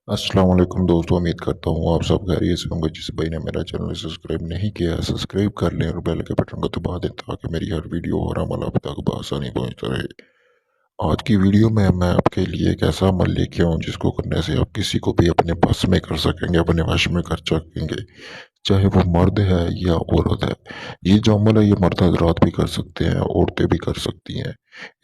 अस्सलाम वालेकुम दोस्तों, उम्मीद करता हूँ आप सब खैरियत से होंगे। जिस भाई ने मेरा चैनल सब्सक्राइब नहीं किया है, सब्सक्राइब कर लें और बेल के बटन को दबा दें ताकि मेरी हर वीडियो और अमल आप तक बआसानी पहुँचता रहे। आज की वीडियो में मैं आपके लिए एक ऐसा अमल लेके आऊँ जिसको करने से आप किसी को भी अपने बस में कर सकेंगे, अपने वश में कर सकेंगे, चाहे वो मर्द है या औरत है। ये जो अमल है ये मर्द हजरात भी कर सकते हैं, औरतें भी कर सकती हैं।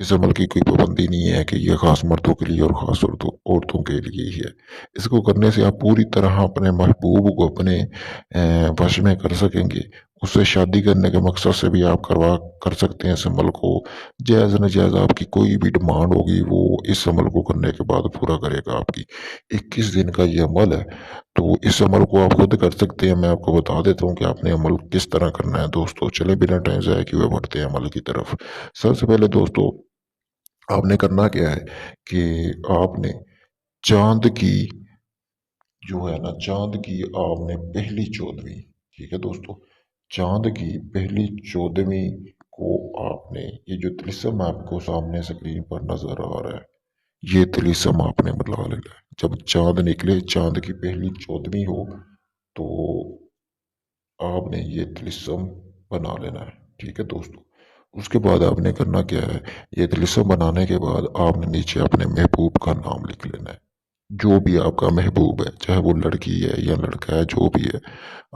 इस अमल की कोई पाबंदी नहीं है कि ये खास मर्दों के लिए और खास औरतों के लिए ही है। इसको करने से आप पूरी तरह अपने महबूब को अपने वश में कर सकेंगे। उससे शादी करने के मकसद से भी आप कर सकते हैं इस अमल को। जायज़ नाजायज़ आपकी कोई भी डिमांड होगी वो इस अमल को करने के बाद पूरा करेगा आपकी। 21 दिन का ये अमल है, तो इस अमल को आप खुद कर सकते हैं। मैं आपको बता देता हूँ कि आपने अमल किस तरह करना है दोस्तों। चले बिना टाइम ज़ाया किए हुए बढ़ते हैं अमल की तरफ। सबसे पहले दोस्तों आपने करना क्या है कि आपने चाँद की जो है ना, चाँद की आपने पहली चौदहवीं, ठीक है दोस्तों, चाँद की पहली चौदहवीं को आपने ये जो तिलिस्म आपको सामने स्क्रीन पर नज़र आ रहा है, ये तिलिस्म आपने बना लेना है। जब चाँद निकले, चाँद की पहली चौदहवीं हो, तो आपने ये तिलिस्म बना लेना है, ठीक है दोस्तों। उसके बाद आपने करना क्या है, ये तिलिस्म बनाने के बाद आपने नीचे अपने महबूब का नाम लिख लेना है। जो भी आपका महबूब है, चाहे वो लड़की है या लड़का है, जो भी है,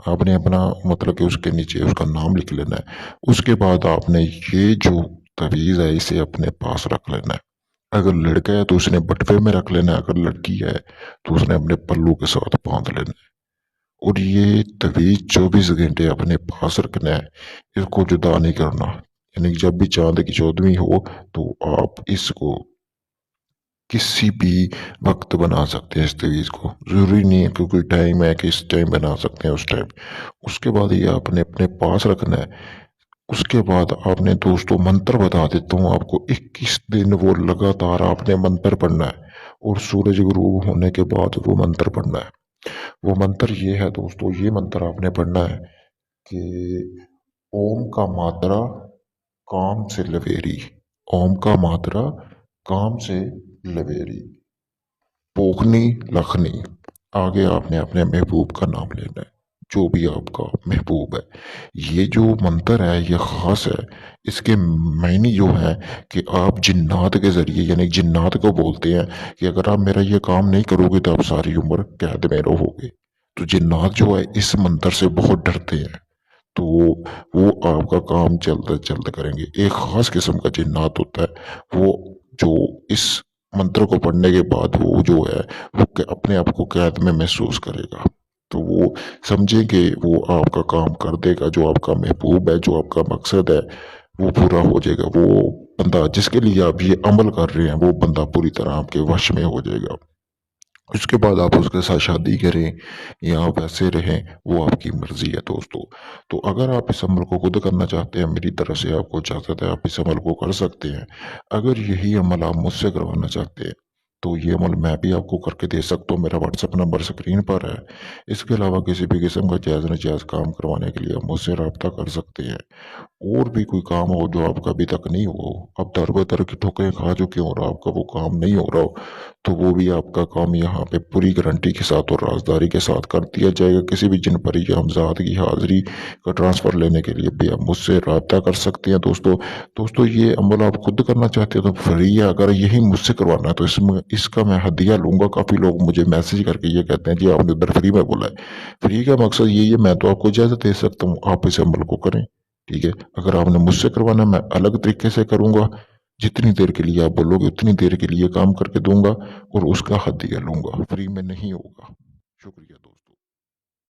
आपने अपना मतलब कि उसके नीचे उसका नाम लिख लेना है। उसके बाद आपने ये जो तवीज़ है इसे अपने पास रख लेना है। अगर लड़का है तो उसने बटुए में रख लेना है, अगर लड़की है तो उसने अपने पल्लू के साथ बांध लेना है। और ये तवीज़ 24 घंटे अपने पास रखना है, इसको जुदा नहीं करना। यानी कि जब भी चाँद की चौदहवीं हो तो आप इसको किसी भी वक्त बना सकते हैं इस तवीज़ को। ज़रूरी नहीं है कि कोई टाइम है कि इस टाइम बना सकते हैं उस टाइम। उसके बाद ये आपने अपने पास रखना है। उसके बाद आपने दोस्तों मंत्र बता देता हूँ आपको, 21 दिन वो लगातार आपने मंत्र पढ़ना है और सूरज गुरूब होने के बाद वो मंत्र पढ़ना है। वो मंत्र ये है दोस्तों, ये मंत्र आपने पढ़ना है कि ओम का मात्रा काम से लवेरी, ओम का मात्रा काम से लवेरी, पोखनी लखनी। आगे आपने अपने महबूब का नाम लेना है, जो भी आपका महबूब है। ये जो मंत्र है ये ख़ास है। इसके मायने जो है कि आप जिन्नात के ज़रिए, यानी जिन्नात को बोलते हैं कि अगर आप मेरा ये काम नहीं करोगे तो आप सारी उम्र कैद में रहोगे। तो जिन्नात जो है इस मंत्र से बहुत डरते हैं, तो वो आपका काम जल्द से जल्द करेंगे। एक ख़ास किस्म का जिन्नात होता है, वो जो इस मंत्र को पढ़ने के बाद वो जो है वो अपने आप को कैद में महसूस करेगा। तो वो समझेंगे वो आपका काम कर देगा, जो आपका महबूब है, जो आपका मकसद है वो पूरा हो जाएगा। वो बंदा जिसके लिए आप ये अमल कर रहे हैं वो बंदा पूरी तरह आपके वश में हो जाएगा। उसके बाद आप उसके साथ शादी करें या आप ऐसे रहें, वो आपकी मर्ज़ी है दोस्तों। तो अगर आप इस अमल को खुद करना चाहते हैं, मेरी तरफ से आपको इजाज़त है, आप इस अमल को कर सकते हैं। अगर यही अमल आप मुझसे करवाना चाहते हैं, तो ये अमल मैं भी आपको करके दे सकता हूँ। मेरा व्हाट्सएप नंबर स्क्रीन पर है। इसके अलावा किसी भी किस्म का जायज़ नाजायज़ काम करवाने के लिए आप मुझसे रब्ता कर सकते हैं। और भी कोई काम हो जो आपका अभी तक नहीं हुआ हो, आप दर-बदर की ठोकरें खा चुके हो और आपका वो काम नहीं हो रहा हो, तो वो भी आपका काम यहाँ पे पूरी गारंटी के साथ और राज़दारी के साथ कर दिया जाएगा। किसी भी जिन-परी या हमज़ाद की हाज़िरी का ट्रांसफ़र लेने के लिए भी आप मुझसे राब्ता कर सकते हैं दोस्तों। दोस्तों ये अमल आप खुद करना चाहते हो तो फ्री है, अगर यही मुझसे करवाना है तो इसमें इसका मैं हदिया लूँगा। काफ़ी लोग मुझे मैसेज करके ये कहते हैं, जी आपने उधर फ्री में बोला है। फ्री का मकसद यही है, मैं तो आपको इजाज़त दे सकता हूँ, आप इस अमल को करें। ठीक है, अगर आपने मुझसे करवाना मैं अलग तरीके से करूँगा। जितनी देर के लिए आप बोलोगे उतनी देर के लिए काम करके दूँगा और उसका हदिया लूँगा, फ्री में नहीं होगा। शुक्रिया।